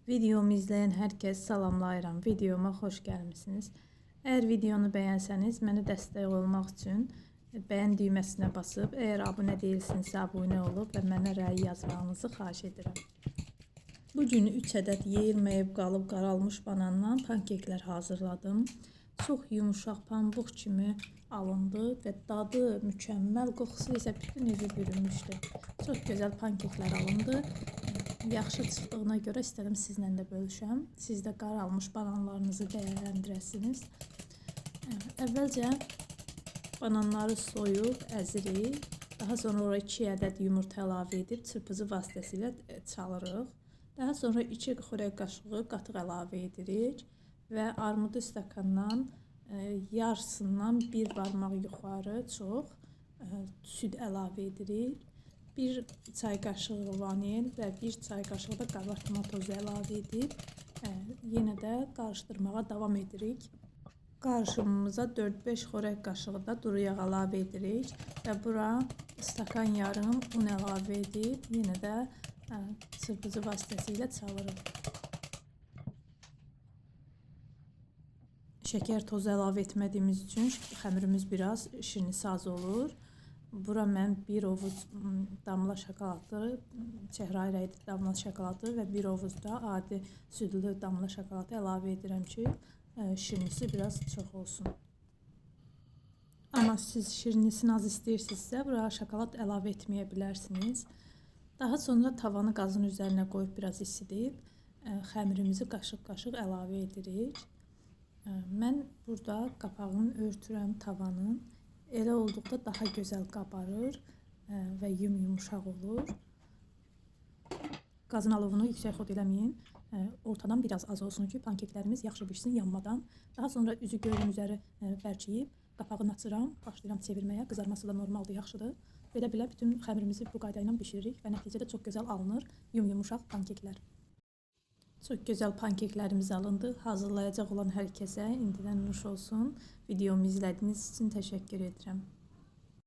Videomu izleyen herkes salamlayıram. Videoma hoş gəlmisiniz. Eğer videonu beğenseniz, mənə dəstək olmaq üçün beğen düymesine basıb, eğer abunə deyilsinizsə abunə olub və mənə rəy yazmanızı xahiş edirəm. Bugün 3 ədəd yeyilməyib qalıb qaralmış banandan pankeklər hazırladım. Çox yumuşaq pambıq kimi alındı və dadı mükəmməl, qoxusu isə bütün evi bürünmüşdü. Çox gözəl pankeklər alındı. Yaxşı çıxdığına görə istədim sizlə də bölüşəm. Siz də qaralmış bananlarınızı dəyərləndirəsiniz. Əvvəlcə bananları soyub əzirik. Daha sonra oraya 2 ədəd yumurta əlavə edib çırpıcı vasitəsilə çalırıq. Daha sonra 2 xörək qaşığı qatıq əlavə edirik və armudu stəkandan yarısından bir barmaq yuxarı çox süd əlavə edirik. 1 çay qaşığı vanil və 1 çay qaşığı da qabartma tozu əlavə edib yenə də qarışdırmağa davam edirik. Qarışımımıza 4-5 xörək qaşığı da duru yağ əlavə edirik və bura stakan yarım un əlavə edib yenə də çırpıcı vasitəsilə çalırıq. Şəkər tozu əlavə etmədiyimiz üçün xəmirimiz biraz şirnisaz olur. Bura mən 1 ovuc damla şokoladlı, çəhrayı rəngli damla şokoladı və 1 ovuc da adi südlü damla şokoladı əlavə edirəm ki, şirnisi biraz çox olsun. Amma siz şirnisini az istəyirsinizsə, bura şokolad əlavə etməyə bilərsiniz. Daha sonra tavanı qazın üzərinə qoyub biraz isidib, xəmirimizi qaşıq-qaşıq əlavə edirik. Mən burada qapağını örtürəm tavanın. Elə olduqda daha gözəl qabarır və yumuşaq olur. Qazın alovunu yüksək xod eləməyin. Ortadan biraz az olsun ki, pankeklərimiz yaxşı pişsin yanmadan. Daha sonra üzü gördüyüm üzəri bərkiyib qapağını açıram, başlayıram çevirməyə. Qızarması da normaldır, yaxşıdır. Belə bütün xəmirimizi bu qayda ilə bişiririk və nəticədə çox gözəl alınır yumuşaq pankeklər. Çok güzel pankeklerimiz alındı. Hazırlayacak olan herkese indidən nuş olsun. Videomu izlediğiniz için teşekkür ederim.